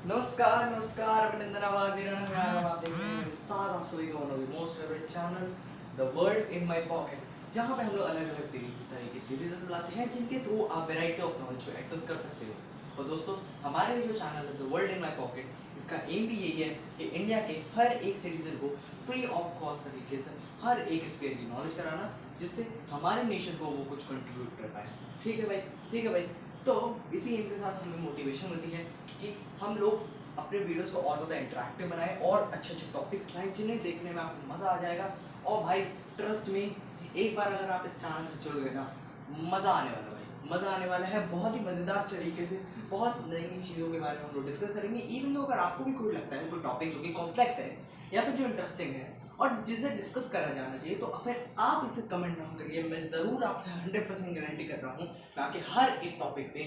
नमस्कार नमस्कार, अभिनंदन आवाज मेरा नाम है आरव। आप देख रहे हैं मेरे साथ आप सभी का one of the most favourite channel the world in my pocket, जहां पे हम लोग अलग अलग तरह की सीरीज लाते हैं जिनके थ्रू आप वैरायटी ऑफ नॉलेज को एक्सेस कर सकते हो। और दोस्तों, हमारे जो चैनल है the world in my pocket, इसका एम भी यही है कि इंडिया के हर एक सिटीजन को फ्री ऑफ कॉस्ट तरीके से हर एक स्पेयर की नॉलेज कराना, जिससे हमारे नेशन को वो कुछ कंट्रीब्यूट कर पाए। ठीक है भाई, ठीक है भाई। तो इसी एम के साथ हमें मोटिवेशन मिलती है कि हम लोग अपने वीडियोस को और ज़्यादा इंटरेक्टिव बनाएं और अच्छे अच्छे टॉपिक्स लाएं जिन्हें देखने में आपको मज़ा आ जाएगा। और भाई ट्रस्ट में, एक बार अगर आप इस चैनल से जुड़ गए ना, मज़ा आने वाला भाई, मज़ा आने वाला है। बहुत ही मज़ेदार तरीके से बहुत नई नई चीज़ों के बारे में हम लोग डिस्कस करेंगे। इवन तो अगर आपको भी कोई लगता है कोई टॉपिक जो कि कॉम्प्लेक्स है या फिर जो इंटरेस्टिंग है और जिसे डिस्कस करा जाना चाहिए, तो फिर आप इसे कमेंट ना करिए। मैं ज़रूर आपको 100% गारंटी कर रहा हूँ, बाकी हर एक टॉपिक पे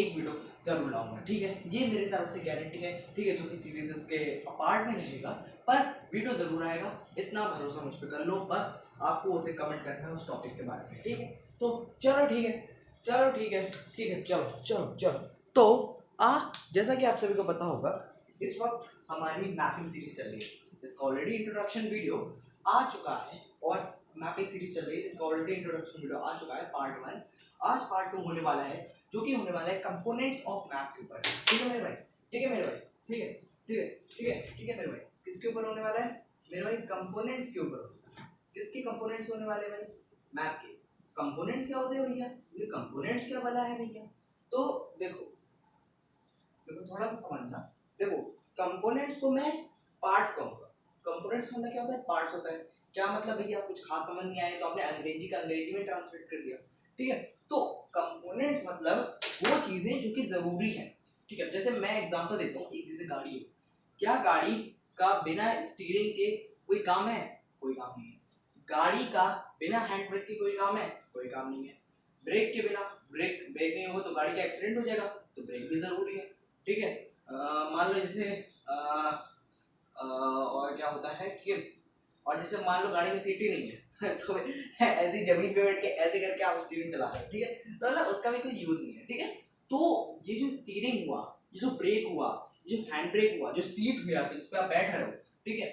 एक वीडियो ज़रूर लाऊंगा। ठीक है, ये मेरी तरफ से गारंटी है। ठीक है, जो कि सीरीज के अपार्ट में रहेगा, पर वीडियो ज़रूर आएगा, इतना भरोसा मुझ पर कर लो। बस आपको उसे कमेंट करना है उस टॉपिक के बारे में। ठीक है, तो चलो ठीक है, चलो ठीक है, ठीक है, चलो चलो चलो। तो जैसा कि आप सभी को पता होगा, इस वक्त हमारी मैपिंग सीरीज चल रही है। इसका ऑलरेडी इंट्रोडक्शन वीडियो आ चुका है और मैपिंग सीरीज चल रही है जिसका ऑलरेडी इंट्रोडक्शन वीडियो आ चुका है, पार्ट 1। आज पार्ट 2 होने वाला है, जो कि होने वाला है कंपोनेंट्स ऑफ मैप के ऊपर। ठीक है मेरे भाई, ठीक है मेरे भाई, ठीक है, ठीक है, ठीक है, ठीक है मेरे भाई। किसके ऊपर होने वाला है मेरे भाई? कंपोनेंट्स के ऊपर। किसके कंपोनेंट्स होने वाले भाई? मैप के। कंपोनेंट्स क्या होते हैं भैया? ये कंपोनेंट्स क्या वाला है भैया? तो देखो देखो, थोड़ा सा समझना। देखो, कंपोनेंट्स को मैं पार्ट्स कहूँगा। कंपोनेंट्स मतलब क्या होता है? पार्ट्स होता है। क्या मतलब भैया? कुछ खास समझ नहीं आए तो आपने अंग्रेजी का अंग्रेजी में ट्रांसलेट कर दिया। ठीक है, तो कंपोनेंट्स मतलब वो चीजें जो कि जरूरी है। ठीक है, जैसे मैं एग्जांपल देता हूँ, एक जैसे गाड़ी है। क्या गाड़ी का बिना स्टीयरिंग के कोई काम है? कोई काम नहीं है। गाड़ी का बिना हैंड ब्रेक के कोई काम है? कोई काम नहीं है। ब्रेक के बिना, ब्रेक ब्रेक नहीं होगा तो गाड़ी का एक्सीडेंट हो जाएगा, तो ब्रेक भी जरूरी है। ठीक है, मान लो जैसे और क्या होता है, ठीक है, और जैसे मान लो गाड़ी में सीट ही नहीं है तो ऐसी जमीन पे बैठ के ऐसे करके आप स्टीयरिंग चला रहे हैं। ठीक है, तो मतलब उसका भी कोई यूज नहीं है। ठीक है, तो ये जो स्टीयरिंग हुआ, ये जो ब्रेक हुआ, जो हैंड ब्रेक हुआ, जो सीट हुई आप इस पे आप बैठ रहे हो, ठीक है,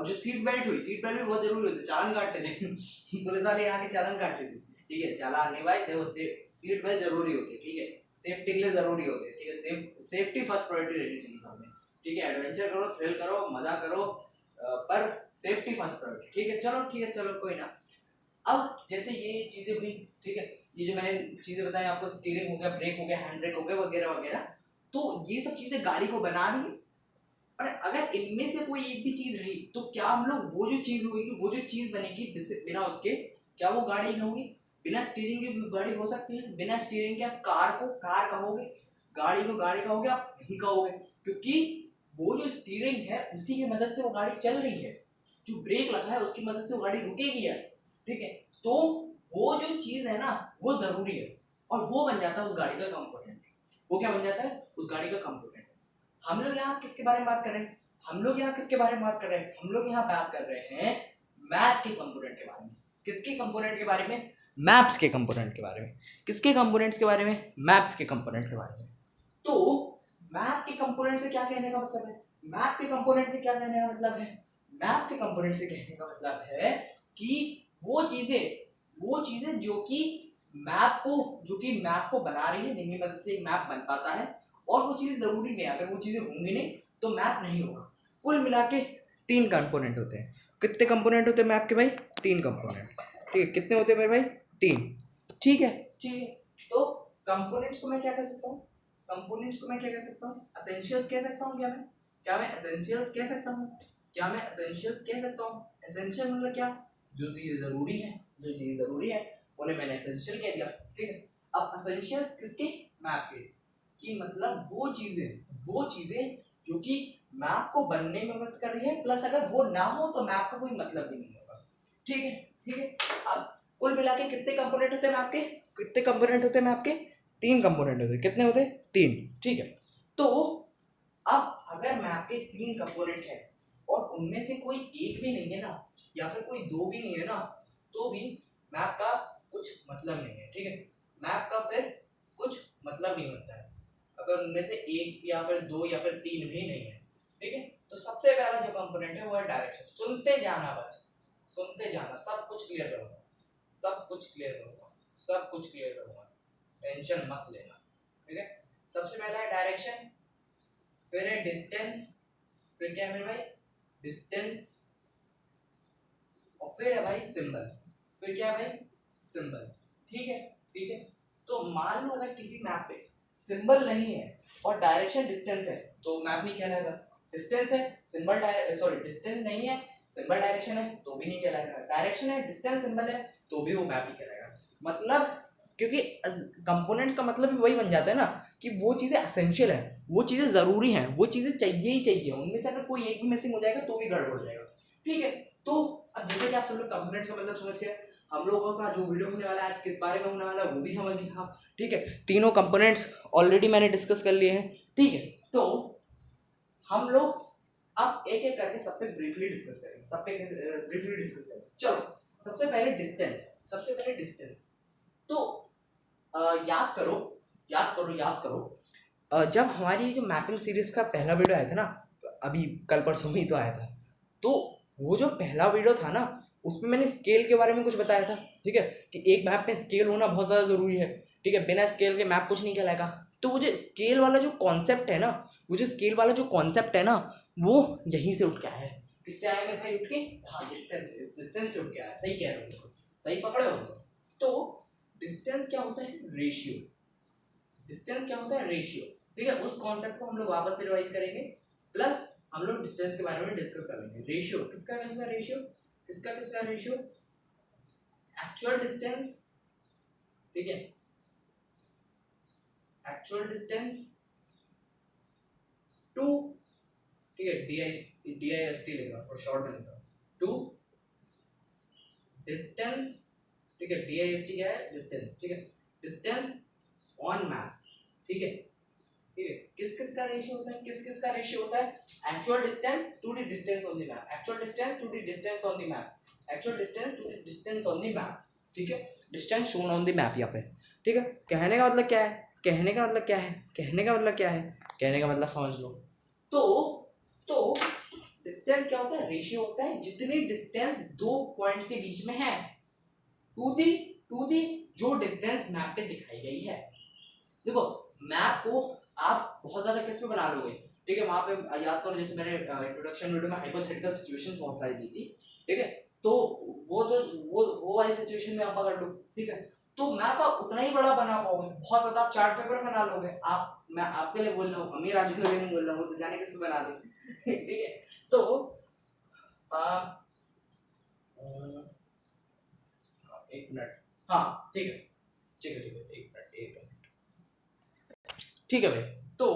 जो सीट बेल्ट हुई, सीट बेल्ट भी बहुत जरूरी होती है। चालान काटते थे पुलिस वाले यहाँ के चालान काटते थे। ठीक है, चालान नहीं भाई, देखो सीट बेल्ट जरूरी होती है। ठीक है, सेफ्टी के लिए जरूरी होती है। ठीक है, सेफ्टी फर्स्ट प्रायोरिटी रहनी चाहिए सामने। ठीक है, एडवेंचर करो, थ्रिल करो, मजा करो, पर सेफ्टी फर्स्ट प्रायोरिटी। ठीक है, चलो ठीक है, चलो कोई ना। अब जैसे ये चीजें हुई, ठीक है, ये जो मैंने चीजें बताई आपको, स्टीयरिंग हो गया, ब्रेक हो गया, हैंड ब्रेक हो गया, वगैरह वगैरह, तो ये सब चीजें गाड़ी को बना रही है। और अगर इनमें से कोई एक भी चीज रही, तो क्या हम लोग वो जो चीज होगी, वो जो चीज बनेगी बिना उसके, क्या वो गाड़ी नहीं होगी? बिना स्टीयरिंग के भी गाड़ी हो सकती है। बिना स्टीयरिंग के आप कार को कार कहोगे, गाड़ी को गाड़ी कहोगे, आप नहीं कहोगे, क्योंकि वो जो स्टीयरिंग है उसी की मदद से वो गाड़ी चल रही है। जो ब्रेक लगा है उसकी मदद से वो गाड़ी रुकेगी यार। ठीक है, तो वो जो चीज है ना, वो जरूरी है, और वो बन जाता है उस गाड़ी का कंपोनेंट। वो क्या बन जाता है? उस गाड़ी का कंपोनेंट। हम लोग यहाँ किसके बारे में बात कर रहे हैं? हम लोग यहाँ किसके बारे में बात कर रहे हैं? हम लोग यहाँ बात कर रहे हैं मैप के कंपोनेंट के बारे में। किसके कंपोनेंट के बारे में? मैप्स के कंपोनेंट के बारे में। किसके कंपोनेंट्स के बारे में? मैप्स के कंपोनेंट के बारे में। तो मैप के कंपोनेंट से क्या कहने का मतलब है? मैप के कंपोनेंट से क्या कहने का मतलब है? मैप के कंपोनेंट से कहने का मतलब है कि वो चीजें जो कि मैप को बना रही है, जिनकी मदद से एक मैप बन पाता है, और वो चीजें जरूरी नहीं है। अगर वो चीजें होंगी नहीं तो मैप नहीं होगा। कुल मिला के 3 कंपोनेंट होते हैं। कितने कंपोनेंट होते हैं मैप के भाई? 3 कंपोनेंट। ठीक है, कितने होते हैं मेरे भाई? 3। ठीक है, ठीक है। तो कंपोनेंट्स को मैं क्या कह सकता हूँ? कंपोनेंट्स को मैं क्या कह सकता हूँ? एसेंशियल्स कह सकता हूँ। क्या मैं एसेंशियल्स कह सकता हूँ? क्या मैं एसेंशियल्स कह सकता हूँ? एसेंशियल मतलब क्या? जो चीज जरूरी है, जो चीज जरूरी है उन्हें मैंने एसेंशियल कह दिया। ठीक है, अब एसेंशियल्स किसके? मैप के। कि मतलब वो चीजें जो कि मैप को बनने में मदद कर रही है, प्लस अगर वो ना हो तो मैप का कोई मतलब भी नहीं होगा। ठीक है, ठीक है। अब कुल मिला के कितने कंपोनेंट होते हैं मैप के? कितने कंपोनेंट होते हैं मैप के? 3 कंपोनेंट होते हैं। कितने होते हैं? 3। ठीक है, तो अब अगर मैप के 3 कंपोनेंट है और उनमें से कोई एक भी नहीं है ना, या फिर कोई 2 भी नहीं है ना, तो भी मैप का कुछ मतलब नहीं है। ठीक है, मैप का फिर कुछ मतलब नहीं होता है। अगर अगर उनमें से एक या फिर दो या फिर तीन भी नहीं है, ठीक है। तो सबसे पहला जो कंपोनेंट है वो है डायरेक्शन। सुनते जाना, बस सुनते जाना, सब कुछ क्लियर करूंगा, सब कुछ क्लियर करूंगा, सब कुछ क्लियर करूंगा, टेंशन मत लेना, ठीक है। सबसे पहला है डायरेक्शन, फिर है डिस्टेंस, फिर क्या है मेरे भाई, डिस्टेंस, और फिर है भाई सिंबल, फिर क्या है भाई, सिंबल, ठीक है, ठीक है। तो मान लो अगर किसी मैप पे सिंबल नहीं है और डायरेक्शन डिस्टेंस है तो मैप नहीं कहलाएगा। डिस्टेंस है, सिंबल सॉरी डिस्टेंस नहीं है, सिंबल डायरेक्शन है तो भी नहीं कहलाएगा। डायरेक्शन है, डिस्टेंस सिंबल है तो भी वो मैप नहीं कहलाएगा। मतलब क्योंकि कंपोनेंट्स का मतलब भी वही बन जाता है ना कि वो चीज़ें एसेंशियल है, वो चीज़ें ज़रूरी हैं, वो चीज़ें चाहिए ही चाहिए, उनमें से अगर कोई एक भी मिसिंग हो जाएगा तो भी गड़बड़ हो जाएगा, ठीक है। तो अब जैसे कि आप सब लोग कंपोनेंट्स का मतलब समझ गए, हम लोगों का जो वीडियो होने वाला है आज किस बारे में होने वाला है वो भी समझ गए आप, ठीक है। तीनों कंपोनेंट्स ऑलरेडी मैंने डिस्कस कर लिए हैं, ठीक है। तो हम लोग अब एक एक करके सब पे ब्रीफली डिस्कस करेंगे, सब पे ब्रीफली डिस्कस करेंगे। चलो सबसे पहले डिस्टेंस, सबसे पहले डिस्टेंस। तो याद करो याद करो याद करो, जब हमारी जो मैपिंग सीरीज का पहला वीडियो आया था ना, अभी कल परसों में ही तो आया था, तो वो जो पहला वीडियो था ना उसमें मैंने स्केल के बारे में कुछ बताया था, ठीक है, कि एक मैप में स्केल होना बहुत ज़्यादा ज़रूरी है, ठीक है, बिना स्केल के मैप कुछ नहीं कहलाएगा। तो वो जो स्केल वाला जो कॉन्सेप्ट है ना, वो जो स्केल वाला जो कॉन्सेप्ट है ना, वो यहीं से उठ के आया है। किससे आया मेरे भाई उठ के? हाँ, डिस्टेंस से उठ के आया। सही कह रहे हो, सही पकड़े हो। तो डिस्टेंस क्या होता है? रेशियो। डिस्टेंस क्या होता है? रेशियो, ठीक है। उस कॉन्सेप्ट को हम लोग वापस से रिवाइज करेंगे, प्लस हम लोग डिस्टेंस के बारे में डिस्कस कर लेंगे। रेशियो किसका रेशियो, किसका रेशियो? एक्चुअल डिस्टेंस, ठीक है, एक्चुअल डिस्टेंस टू, ठीक है, DIST लेगा फॉर शॉर्ट में लिखा, टू डिस्टेंस, ठीक है, DIST क्या है? डिस्टेंस, ठीक है, डिस्टेंस ऑन मैप, ठीक है, ठीक है। किस का रेशियो होता है? किस का रेशियो होता है? Actual distance to the distance on the map, actual distance to the distance on the map, actual distance to the distance on the map, ठीक है, distance shown on the map या फिर, ठीक है। कहने का मतलब क्या है? कहने का मतलब क्या है? कहने का मतलब क्या है? कहने का मतलब समझ लो। तो डिस्टेंस क्या होता है? रेशियो होता है जितनी डिस्टेंस दो पॉइंट्स के बीच में है टू दी जो डिस्टेंस मैप पे दिखाई गई है। देखो मैप को आप बहुत ज्यादा किस पे बना लोगे, ठीक है, वहां पे याद करो जैसे मैंने इंट्रोडक्शन वीडियो में हाइपोथेटिकल सिचुएशंस बहुत सारी दी थी, ठीक है। तो वो वाली सिचुएशन में आप पकड़ लो, ठीक है। तो मैप आप उतना ही बड़ा बना पाओगे, बहुत ज्यादा आप चार्ट पेपर बना लोगे आप। मैं आपके लिए बोल रहा हूँ, अमीर आदमी के लिए नहीं बोल रहा हूँ, तो जाने किस पे बना दे, ठीक है। तो एक मिनट, हाँ ठीक है, एक मिनट, ठीक है भाई। तो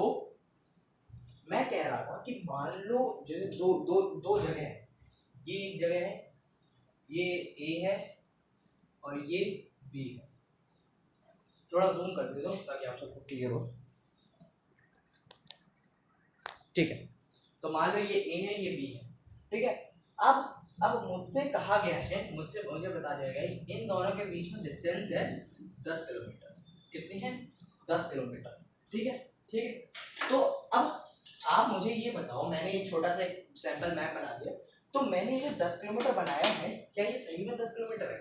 मैं कह रहा था कि मान लो जैसे दो जगह है, ये एक जगह है, ये ए है और ये बी है। थोड़ा जूम कर दे दो ताकि आप सबको क्लियर हो, ठीक है। तो मान लो ये ए है, ये बी है, ठीक है। अब मुझसे कहा गया है, मुझे बता दिया गया है इन दोनों के बीच में डिस्टेंस है 10 किलोमीटर। कितनी है? 10 किलोमीटर, ठीक है, ठीक है। तो अब आप मुझे ये बताओ, मैंने एक छोटा सा एक सैंपल मैप बना दिया, तो मैंने ये 10 किलोमीटर बनाया है, क्या ये सही में 10 किलोमीटर है?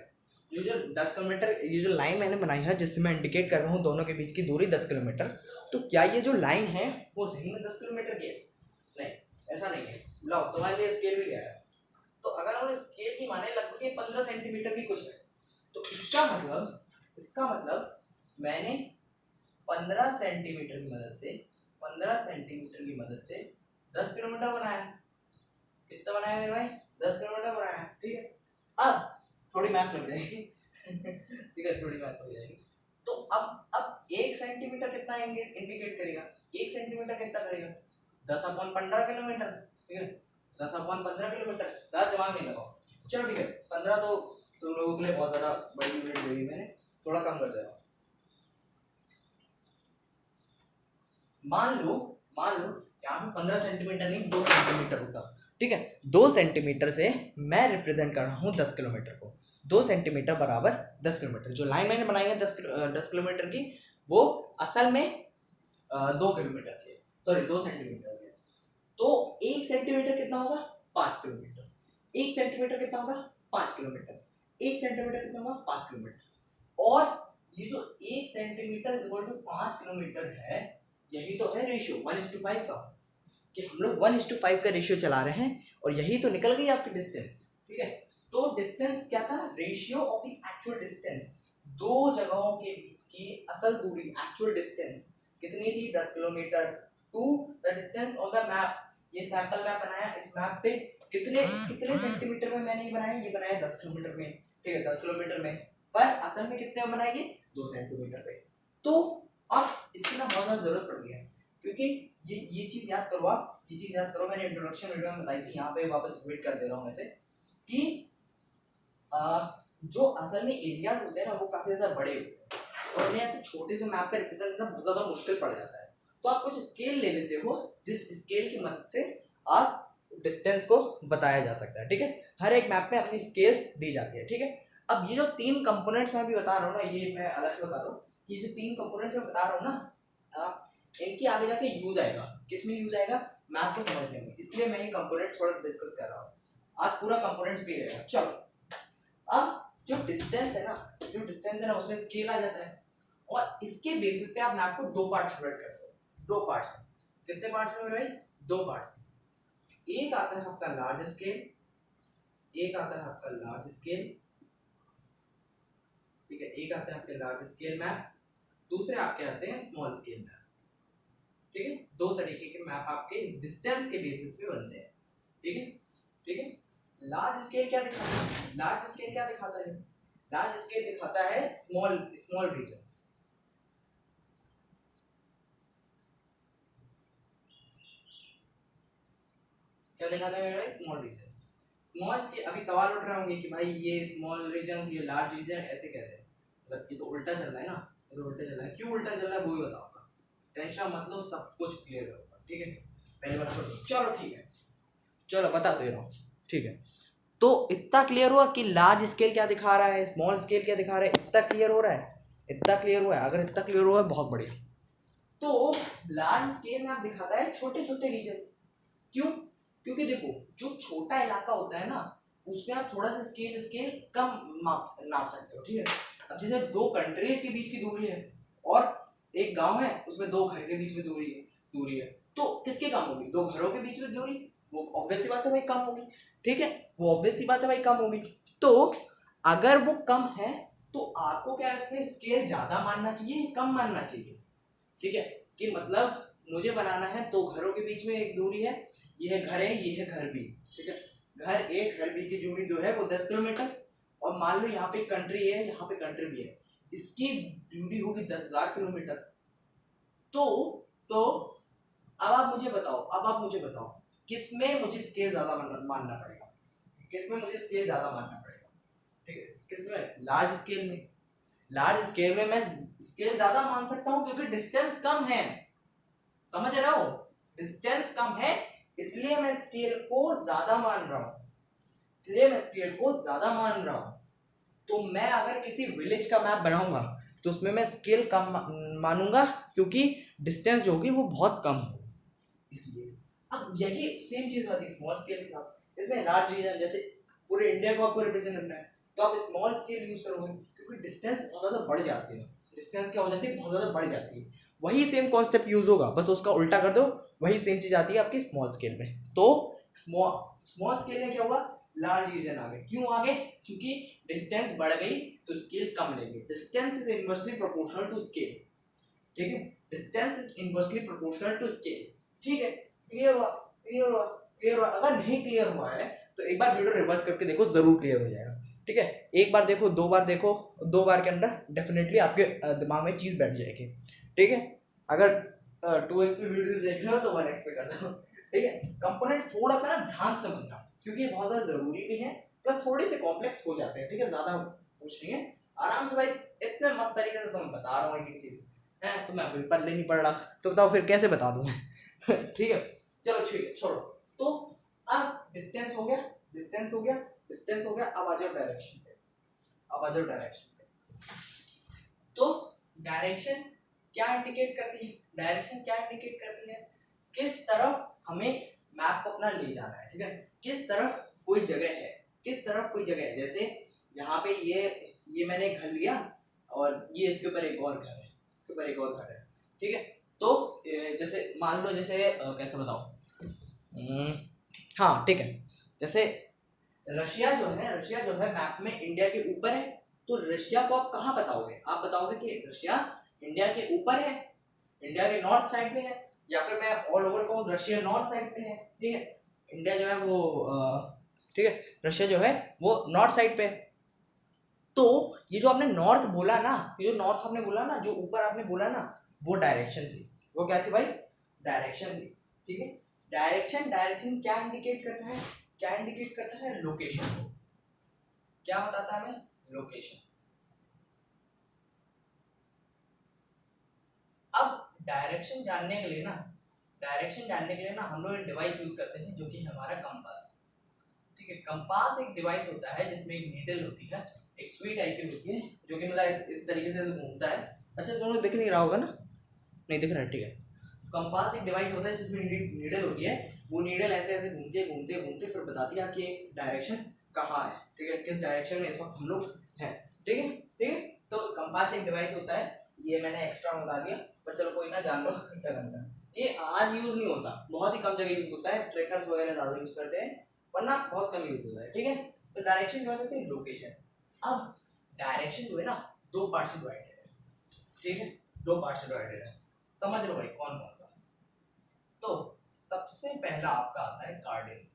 ये जो 10 किलोमीटर, ये जो लाइन मैंने बनाई है जिससे मैं इंडिकेट कर रहा हूँ दोनों के बीच की दूरी 10 किलोमीटर, तो क्या ये जो लाइन है वो सही में 10 किलोमीटर की है? नहीं, ऐसा नहीं है। लो तुम्हारे लिए स्केल भी गया है, तो अगर हम स्केल की माने लगभग 15 सेंटीमीटर की कुछ है, तो इसका मतलब मैंने 15 सेंटीमीटर की मदद से 10 किलोमीटर बनाया। कितना बनाया मेरे भाई? 10 किलोमीटर बनाया, ठीक है। अब थोड़ी मैथ्स लग जाएगी ठीक है, थोड़ी मैथ्स हो जाएगी। तो अब 1 सेंटीमीटर कितना इंडिकेट करेगा? 1 सेंटीमीटर कितना करेगा? 10/15 किलोमीटर, ठीक है, 10/15 किलोमीटर। ज़्यादा दिमाग नहीं लगाओ, चलो ठीक है। 15 तो तुम लोगों के लिए बहुत ज़्यादा बड़ी यूनिट दे दी मैंने, थोड़ा कम कर दे रहा हूँ। मान लो यहाँ पे 15 सेंटीमीटर नहीं 2 सेंटीमीटर होता, ठीक है। 2 सेंटीमीटर से मैं रिप्रेजेंट कर रहा हूँ 10 किलोमीटर को। 2 सेंटीमीटर बराबर 10 किलोमीटर। जो लाइन मैंने बनाई है 10 किलोमीटर की, वो असल में 2 किलोमीटर के, सॉरी 2 सेंटीमीटर के, तो 1 सेंटीमीटर कितना होगा 5 किलोमीटर, 1 सेंटीमीटर कितना होगा 5 किलोमीटर, 1 सेंटीमीटर कितना होगा 5 किलोमीटर। और ये जो 1 सेंटीमीटर इक्वल टू 5 किलोमीटर है, यही तो है रेशियो 1:5 का, कि हम लोग 1:5 का रेशियो चला रहे हैं, और यही तो निकल गई आपकी डिस्टेंस। ठीक है, तो डिस्टेंस क्या था, ratio of the actual distance, दो जगहों के बीच की असल दूरी, एक्चुअल डिस्टेंस कितनी थी 10 kilometre, to the distance on the map, ये सैंपल मैप बनाया, इस मैप पे कितने कितने सेंटीमीटर में मैंने ये बनाया, ये बनाया 10 किलोमीटर में, ठीक है 10 किलोमीटर में, पर असल में कितने में बनाएंगे 2 सेंटीमीटर पे। तो अब इसकी ना बहुत ज़्यादा जरूरत पड़ गई है, क्योंकि ये चीज़ याद करो, आप ये चीज़ याद करो, मैंने इंट्रोडक्शन वीडियो में बताई थी, यहाँ पे वापस रिपीट कर दे रहा हूँ वैसे, कि जो असल में एरियाज होते हैं ना वो काफ़ी ज़्यादा बड़े होते हैं, और उन्हें ऐसे छोटे से मैप पे रिप्रेजेंट करना बहुत ज़्यादा मुश्किल पड़ जाता है। तो आप कुछ स्केल ले लेते हो, जिस स्केल की मदद से आप डिस्टेंस को बताया जा सकता है। ठीक है, हर एक मैप में अपनी स्केल दी जाती है। ठीक है, अब ये जो 3 कंपोनेंट्स मैं भी बता रहा हूँ ना, ये मैं अलग से बता रहा हूँ, ये जो 3 कंपोनेंट्स मैं बता रहा हूँ ना, इनकी आगे जाके यूज आएगा, किसमें यूज आएगा, मैप को समझने में, इसलिए मैं ये कंपोनेंट्स थोड़ा डिस्कस कर रहा हूँ। आज पूरा कंपोनेंट्स भी रहेगा। चलो, अब जो डिस्टेंस है ना, जो डिस्टेंस है ना उसमें स्केल आ जाता है, और इसके बेसिस पे आप मैप को 2 पार्ट सेपरेट करते हो, 2 पार्ट्स में। कितने पार्ट्स में भाई, 2 पार्ट्स में। एक आता है आपका लार्ज स्केल, एक आता है आपका लार्ज स्केल, ठीक है, एक आता है आपके लार्ज स्केल मैप, दूसरे आपके आते हैं स्मॉल स्केल मैप। ठीक है, 2 तरीके के मैप आपके इस डिस्टेंस के बेसिस पे बनते हैं। ठीक है, ठीक है। लार्ज स्केल क्या दिखाता है, लार्ज स्केल क्या दिखाता है, लार्ज स्केल दिखाता है स्मॉल स्मॉल रीजन्स। क्या दिखाता है मेरे भाई, स्मॉल रीजन। स्मॉल स्केल, अभी सवाल उठ रहे होंगे कि भाई ये स्मॉल रीजन्स, ये लार्ज रीजन ऐसे कैसे, मतलब ये तो उल्टा चल रहा है ना, ये तो उल्टा चल रहा है, क्यों उल्टा चल रहा है वो भी बताऊंगा, टेंशन मतलब सब कुछ क्लियर होगा। ठीक है, पहले बात छोड़ो, चलो ठीक है, चलो बता दे रहा हूँ। ठीक है, तो इतना क्लियर हुआ कि लार्ज स्केल क्या दिखा रहा है, स्मॉल स्केल क्या दिखा रहा है, इतना क्लियर हो रहा है, इतना क्लियर हुआ है, अगर इतना क्लियर हुआ है बहुत बढ़िया। तो लार्ज स्केल में आप दिखाता है छोटे छोटे रीजन्स, क्यों, क्योंकि देखो जो छोटा इलाका होता है ना उसमें आप थोड़ा सा स्केल स्केल कम नाप सकते हो। ठीक है, अब जैसे 2 कंट्रीज के बीच की दूरी है और एक गांव है, उसमें 2 घर के बीच में दूरी है, तो किसके कम होगी, 2 घरों के बीच में दूरी, वो ऑब्वियस सी बात है भाई कम होगी। ठीक है, वो ऑब्वियस सी बात है भाई कम होगी। तो अगर वो कम है तो आपको क्या इसमें स्केल ज्यादा मानना चाहिए, कम मानना चाहिए। ठीक है, कि मतलब मुझे बनाना है 2 घरों के बीच में एक दूरी है, ये है घर है, ये है घर बी। ठीक है, घर ए घर बी की दूरी जो है वो 10 किलोमीटर, और मान लो यहाँ पे कंट्री है, यहाँ पे कंट्री बी है, इसकी दूरी होगी 10,000 किलोमीटर। तो तो अब आप मुझे बताओ किसमें मुझे स्केल ज्यादा मानना पड़ेगा, किसमें मुझे स्केल ज्यादा मानना पड़ेगा। ठीक है, किसमें, लार्ज स्केल में। लार्ज स्केल में मैं स्केल ज्यादा मान सकता हूँ क्योंकि डिस्टेंस कम है, समझ रहे हो, डिस्टेंस कम है इसलिए मैं स्केल को ज्यादा मान रहा हूं, इसलिए मैं स्केल को ज्यादा मान रहा हूं। तो मैं अगर किसी विलेज का मैप बनाऊंगा तो उसमें मैं स्केल कम मानूंगा क्योंकि डिस्टेंस जो होगी वो बहुत कम होगी, इसलिए। अब यही सेम चीज होती है स्मॉल स्केल के साथ, इसमें लार्ज रीजन जैसे पूरे इंडिया को आपको रिप्रेजेंट करना है तो आप स्मॉल स्केल यूज करोगे क्योंकि डिस्टेंस बहुत ज्यादा बढ़ जाती है, डिस्टेंस क्या हो जाती है, बहुत ज्यादा बढ़ जाती है। वही सेम कॉन्सेप्ट यूज होगा, बस उसका उल्टा कर दो, वही सेम चीज आती है आपकी स्मॉल स्केल में। तो स्मॉल स्केल में क्या हुआ, लार्ज रीजन आ गए, क्यों आ गए, क्योंकि डिस्टेंस बढ़ गई तो स्केल कम लेंगे, distance is inversely proportional to scale. ठीक है, distance is inversely proportional to scale. ठीक है, क्लियर हुआ, क्लियर हुआ, क्लियर हुआ। अगर नहीं क्लियर हुआ है तो एक बार वीडियो रिवर्स करके देखो, जरूर क्लियर हो जाएगा। ठीक है, एक बार देखो, 2 बार देखो, 2 बार के अंदर डेफिनेटली आपके दिमाग में चीज बैठ जाएगी। ठीक है, अगर 2x पे वीडियो देख रहे हो तो 1x पे कर दो। ठीक है, कंपोनेंट थोड़ा सा ना ध्यान से समझना क्योंकि ये बहुत ज्यादा जरूरी भी है, प्लस थोड़े से कॉम्प्लेक्स हो जाते हैं। ठीक है, ज्यादा कुछ नहीं है, आराम से भाई, इतने मस्त तरीके से तो मैं बता रहा हूँ एक एक चीज है, तो मैं अभी पढ़ने नहीं पढ़ रहा, तो बताओ फिर कैसे बता दूं मैं। ठीक है, चलो ठीक है, छोड़ो। तो अब डिस्टेंस हो गया, डिस्टेंस हो गया, डिस्टेंस हो गया, अब आ जाओ डायरेक्शन पे, अब आ जाओ डायरेक्शन पे। तो डायरेक्शन क्या इंडिकेट करती है, डायरेक्शन क्या इंडिकेट करती है, किस तरफ हमें मैप को अपना ले जाना है, ठीक है, किस तरफ कोई जगह है, किस तरफ कोई जगह है। जैसे यहाँ पे ये मैंने घर लिया और ये इसके ऊपर एक और घर है, इसके ऊपर एक और घर है, ठीक है। तो जैसे मान लो, जैसे कैसे बताऊं, हाँ ठीक है, जैसे रशिया जो है मैप में इंडिया के ऊपर है, तो रशिया को आप कहाँ बताओगे, आप बताओगे कि रशिया इंडिया के ऊपर है, इंडिया के नॉर्थ साइड पे है, या फिर मैं ऑल ओवर कहूँ रशिया नॉर्थ साइड पे है, ठीक है, इंडिया जो है वो ठीक है, रशिया जो है वो नॉर्थ साइड पे है। तो ये जो आपने नॉर्थ बोला ना, ये जो नॉर्थ आपने बोला ना, जो ऊपर आपने बोला ना, वो डायरेक्शन थी, वो क्या थी भाई, डायरेक्शन थी, ठीक है। डायरेक्शन क्या इंडिकेट करता है, क्या इंडिकेट करता है, लोकेशन को, क्या बताता है हमें, लोकेशन। अब डायरेक्शन जानने के लिए ना हम लोग एक डिवाइस यूज करते हैं जो कि हमारा कंपास, ठीक है। कंपास एक डिवाइस होता है जिसमें एक नीडल होती है, एक सुई टाइप की होती है, जो कि मतलब इस तरीके से घूमता है। अच्छा दोनों दिख नहीं रहा होगा ना, नहीं दिख रहा है, ठीक है। कंपास एक डिवाइस होता है जिसमें नीडल होती है, वो नीडल ऐसे ऐसे घूमते घूमते घूमते फिर बताती है कि डायरेक्शन कहाँ है, ठीक है, किस डायरेक्शन में इस वक्त हम लोग हैं, ठीक है, ठीक है। तो कंपास एक डिवाइस होता है, ये मैंने एक्स्ट्रा बता दिया, पर चलो कोई ना, जान लो क्या करना है। ये आज यूज नहीं होता, बहुत ही कम जगह यूज होता है, ट्रैकर्स वगैरह ज्यादा यूज करते हैं, वरना बहुत कम यूज होता है, ठीक है। तो डायरेक्शन क्या होता है, लोकेशन। अब डायरेक्शन जो है ना, दो पार्ट से डिवाइडेड है, ठीक है, दो पार्ट से डिवाइडेड है, समझ लो भाई कौन कौन सा। तो सबसे पहला आपका आता है कार्डिनल,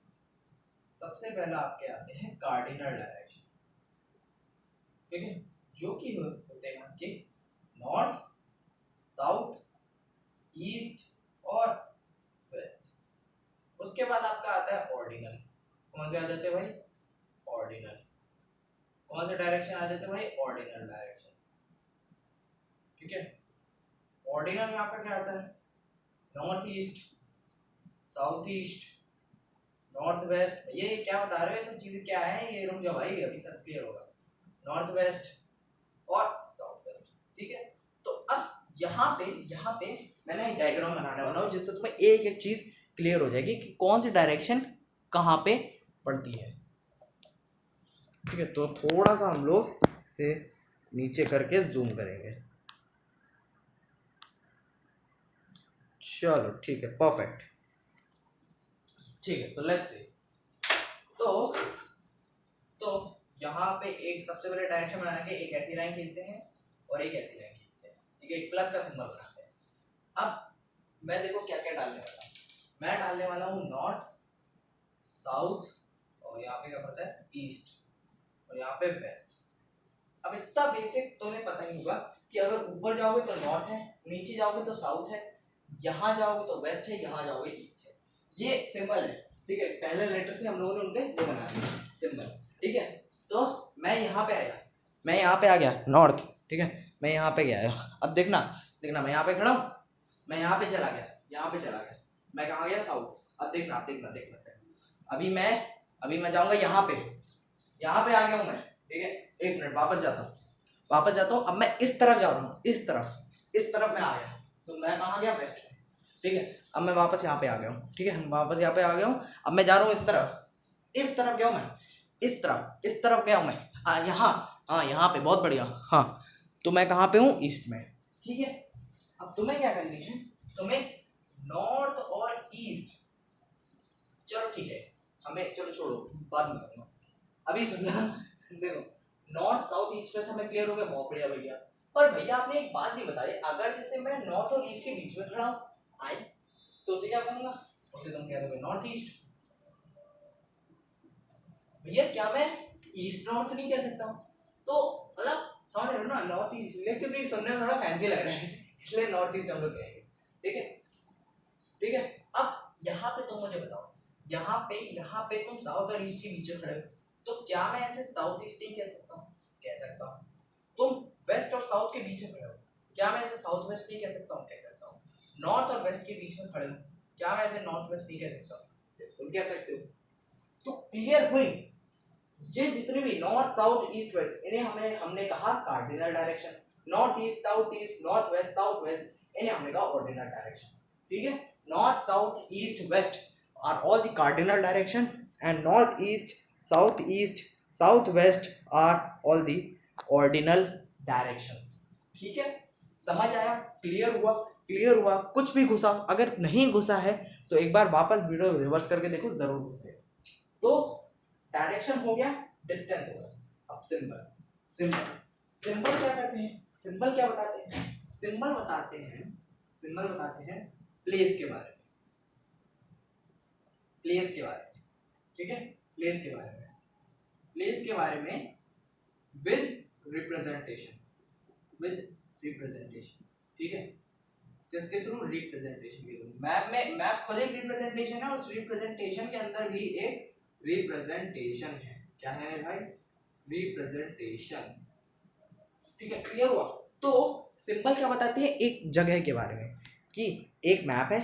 सबसे पहला आपके आते हैं कार्डिनल डायरेक्शन, ठीक है, जो कि होते हैं आपके नॉर्थ, साउथ, ईस्ट और वेस्ट। उसके बाद आपका आता है ऑर्डिनल, कौन से आ जाते हैं भाई, ऑर्डिनल, कौन से डायरेक्शन आ जाते हैं भाई, ऑर्डिनल डायरेक्शन, ठीक है। ऑर्डिनल में आपका क्या आता है, north east, south east, north waste. ये क्या बता रहे हो, ये सब चीजें क्या है, ये रुक जाओ भाई, अभी सब क्लियर होगा। नॉर्थ वेस्ट और साउथ वेस्ट, ठीक है। तो अब यहाँ पे मैंने एक डायग्राम बनाने वाला हूँ जिससे तुम्हें एक एक चीज क्लियर हो जाएगी कि कौन सी डायरेक्शन कहाँ पे पड़ती है, ठीक है। तो थोड़ा सा हम लोग इसे नीचे करके जूम करेंगे, चलो ठीक है, परफेक्ट, ठीक है। तो लेट्स सी, तो यहाँ पे एक सबसे पहले डायरेक्शन बनाने के एक ऐसी लाइन खींचते हैं और एक ऐसी लाइन खींचते हैं, ठीक है, एक प्लस का सिंबल बनाते हैं। अब मैं देखो क्या क्या डालने वाला हूँ, मैं डालने वाला हूँ नॉर्थ, साउथ, और यहाँ पे क्या पड़ता है, ईस्ट, और यहाँ पे वेस्ट। अब इतना बेसिक तुम्हें पता ही होगा कि अगर ऊपर जाओगे तो नॉर्थ है, नीचे जाओगे तो साउथ है, यहाँ जाओगे तो वेस्ट है, यहाँ जाओगे ईस्ट है, ये सिंबल है, ठीक है। पहले लेटर से हम लोगों ने उनके वो बना दिए सिंबल, ठीक है। तो मैं यहाँ पे आया, मैं यहाँ पे आ गया नॉर्थ, ठीक है, मैं यहाँ पे गया। अब देखना मैं यहाँ पे खड़ा हूँ, मैं यहाँ पे चला गया, यहाँ पे चला गया, मैं कहाँ गया, साउथ। अब देखना अभी मैं जाऊँगा यहाँ पे आ गया हूँ मैं, ठीक है। एक मिनट, वापस जाता हूँ। अब मैं इस तरफ जा रहा हूँ, इस तरफ मैं आ गया, तो मैं कहाँ गया, वेस्ट में, ठीक है। अब मैं वापस यहाँ पे आ गया हूँ, ठीक है, वापस यहाँ पे आ गया हूँ। अब मैं जा रहा हूँ इस तरफ गया हूँ मैं, इस तरफ गया हूँ मैं, यहाँ, हाँ यहाँ पे, बहुत बढ़िया, हाँ। तो मैं कहाँ पे हूँ, ईस्ट में, ठीक है। अब तुम्हें क्या करनी है, तुम्हें नॉर्थ और ईस्ट, चलो ठीक है, हमें चलो छोड़ो, बाद में करूँगा, अभी सुनना देखो, नॉर्थ साउथ ईस्ट में से हमें क्लियर हो गया, बहुत बढ़िया भैया। पर भैया आपने एक बात नहीं बताई, अगर जैसे मैं नॉर्थ और ईस्ट के बीच में खड़ा हूँ आई, तो उसे क्या कहूँगा, उसे तुम कह दोगे नॉर्थ ईस्ट। भैया क्या मैं ईस्ट नॉर्थ नहीं कह सकता हूँ, तो मतलब समझ रहे हो ना, नॉर्थ ईस्ट, इसलिए क्योंकि सुनने में थोड़ा फैंसी लग रहा है, इसलिए नॉर्थ ईस्ट हम लोग कहेंगे, ठीक है। अब यहाँ पे तुम मुझे बताओ, यहाँ पे तुम साउथ और ईस्ट के बीच में खड़े हो, तो क्या मैं ऐसे साउथ ईस्ट नहीं कह सकता हूँ, कह सकता हूँ। तुम वेस्ट और साउथ के बीच में खड़े हो, क्या मैं ऐसे साउथ वेस्ट नहीं कह सकता हूँ, कह सकता हूँ। नॉर्थ और वेस्ट के बीच में खड़े हो, क्या मैं ऐसे नॉर्थ वेस्ट नहीं कह सकता हूँ, बिल्कुल कह सकते हो। तो क्लियर हुई, ये जितने भी नॉर्थ साउथ ईस्ट वेस्ट, इन्हें हमने कहा cardinal direction, north east, south east, north west, south west, इन्हें हमने कहा ऑर्डिनल डायरेक्शन, ठीक है। North south east west are all the cardinal direction and north east, south west are all the ordinal directions, ठीक है। समझ आया, clear हुआ, क्लियर हुआ, कुछ भी घुसा, अगर नहीं घुसा है तो एक बार वापस वीडियो रिवर्स करके देखो, जरूर घुसे। तो डायरेक्शन हो गया, डिस्टेंस हो गया। अब सिंबल, सिंबल क्या करते हैं, सिंबल क्या बताते हैं, सिंबल बताते हैं प्लेस के बारे में, प्लेस के बारे में, ठीक है, प्लेस के बारे में, प्लेस के बारे में विद रिप्रेजेंटेशन, ठीक है। किसके थ्रू, रिप्रेजेंटेशन के थ्रू। मैप में, मैप खुद एक रिप्रेजेंटेशन है, उस रिप्रेजेंटेशन के अंदर भी एक रिप्रेजेंटेशन है। क्या है भाई, रिप्रेजेंटेशन, ठीक है, क्लियर हुआ। तो सिंबल क्या बताते हैं, एक जगह के बारे में, कि एक मैप है,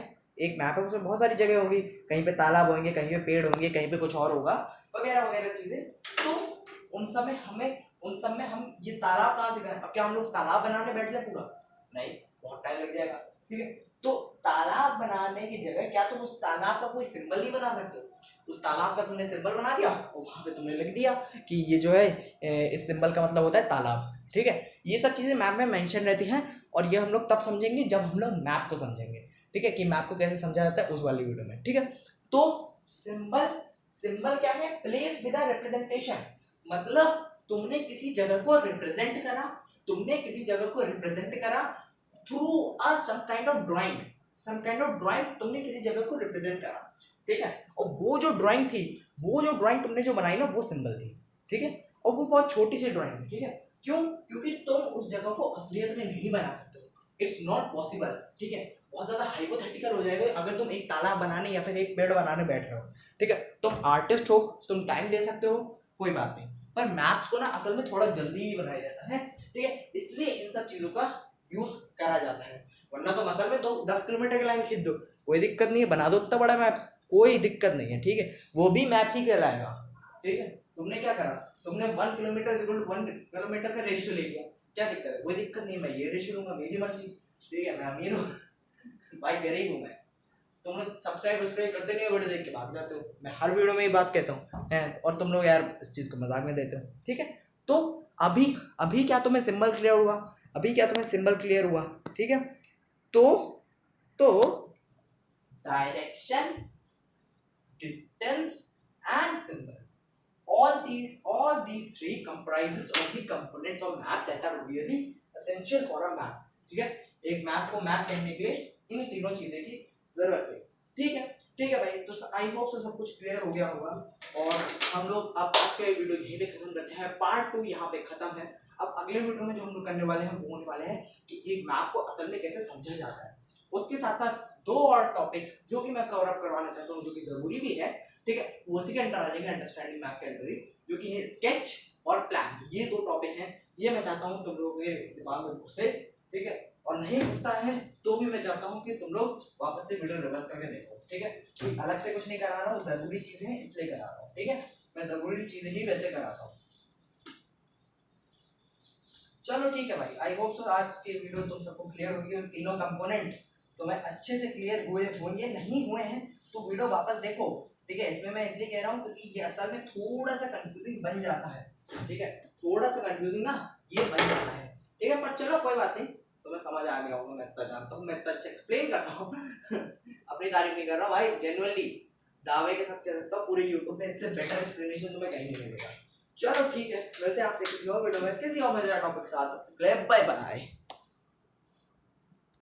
उसमें बहुत सारी जगह होंगी, कहीं पे तालाब होंगे, कहीं पे पेड़ होंगे, कहीं पे कुछ और होगा, वगैरह वगैरह चीजें। तो उन सब में हम ये तालाब कहाँ से करें। अब क्या हम लोग तालाब बनाने बैठ जाए पूरा, नहीं, बहुत टाइम लग जाएगा, ठीक है। तो तालाब बनाने की जगह क्या तुम उस तालाब का कोई सिंबल नहीं बना सकते, उस तालाब का तुमने सिंबल बना दिया और वहां पे तुमने लिख दिया कि ये जो है इस सिंबल का मतलब होता है तालाब, ठीक है। ये सब चीजें मैप में मेंशन रहती हैं, और ये हम लोग तब समझेंगे जब हम लोग मैप को समझेंगे, ठीक है, कि मैप को कैसे समझा जाता है उस वाली वीडियो में, ठीक है। तो सिंबल क्या है, प्लेस विद अ रिप्रेजेंटेशन, मतलब तुमने किसी जगह को रिप्रेजेंट करा, through a some kind of drawing, तुमने किसी जगह को रिप्रेजेंट करा, ठीक है। और वो जो ड्राइंग तुमने जो बनाई ना, वो सिंबल थी, ठीक है। और वो बहुत छोटी सी ड्राइंग है, ठीक है। क्यों, क्योंकि तुम उस जगह को असलियत में नहीं बना सकते हो, इट्स नॉट पॉसिबल, ठीक है। बहुत ज्यादा हाइपोथेटिकल हो जाएगा अगर तुम एक तालाब बनाने या फिर एक पेड़ बनाने बैठ रहे हो, ठीक है। तुम आर्टिस्ट हो, तुम टाइम दे सकते हो, कोई बात नहीं, पर मैप्स को ना असल में थोड़ा जल्दी ही बनाया जाता है, ठीक है, इसलिए इन सब चीजों का यूज करा जाता है। वरना तो असल में तो 10 किलोमीटर की लाइन खींच दो, कोई दिक्कत नहीं है, बना दो इतना बड़ा मैप, कोई दिक्कत नहीं है, ठीक है, वो भी मैप ही कहलाएगा, ठीक है। तुमने क्या करा, तुमने 1 किलोमीटर 1 किलोमीटर का रेशियो ले लिया, क्या दिक्कत है, कोई दिक्कत नहीं, मैं ये रेशियो लूंगा, मेरी मर्जी, ठीक है, मैं अमीर हूँ भाई, गरीब हूँ मैं। तुम लोग सब्सक्राइब करते नहीं हो, वीडियो देख के भाग जाते हो, मैं हर वीडियो में ये बात कहता हूँ, और तुम लोग यार इस चीज़ को मजाक में देते हो, ठीक है। तो अभी क्या तुम्हें सिंबल क्लियर हुआ, ठीक है। तो direction, distance and symbol, all these three comprises of the components of map that are really essential for a map, ठीक है। एक मैप को मैप करने के लिए इन तीनों चीजें की जरूरत है, ठीक है भाई। तो आई होप सो सब कुछ क्लियर हो गया होगा, और हम लोग अब आज का वीडियो यहीं पे खत्म करते हैं, पार्ट 2 यहाँ पे खत्म है। अब अगले वीडियो में जो हम लोग करने वाले हैं वो होने वाले हैं कि एक मैप को असल में कैसे समझा जाता है, उसके साथ साथ 2 और टॉपिक्स जो कि मैं कवर अप करवाना चाहता हूँ, जो कि जरूरी भी है, ठीक है। उसी के अंदर आ जाएगा अंडरस्टैंडिंग मैप कैटेगरी, जो कि है स्केच और प्लान, ये 2 टॉपिक हैं। ये मैं चाहता हूँ तुम लोगों के दिमाग में घुसे, ठीक है, और नहीं घुसता है तो भी मैं चाहता हूँ कि तुम लोग वापस से वीडियो रिवर्स करके देखो, ठीक है। कोई अलग से कुछ नहीं करा रहा हूँ, जरूरी चीजें हैं इसलिए करा रहा हूँ, ठीक है, मैं जरूरी चीजें ही वैसे कराता हूँ। चलो ठीक है भाई, आई होप सो आज के वीडियो तुम सबको क्लियर होगी, और तीनों कंपोनेंट तुम्हें अच्छे से क्लियर होंगे, नहीं हुए हैं तो वीडियो वापस देखो, ठीक है। इसमें मैं इसलिए कह रहा हूँ क्योंकि ये असल में थोड़ा सा कंफ्यूजिंग बन जाता है, ठीक है, थोड़ा सा कंफ्यूजिंग ना ये बन जाता है, ठीक है। पर चलो कोई बात नहीं, तुम्हें समझ आ गया होगा, मैं इतना जानता हूँ, मैं इतना अच्छा एक्सप्लेन करता हूँ अपनी तारीफ नहीं कर रहा हूँ भाई, जेन्युइनली दावे के साथ कह सकता हूँ, पूरे यूट्यूब पे इससे बेटर एक्सप्लेनेशन तुम्हें कहीं नहीं मिलेगा। चलो ठीक है, मिलते हैं आपसे किसी और वीडियो में किसी और मजेदार टॉपिक के साथ, बाय बाय।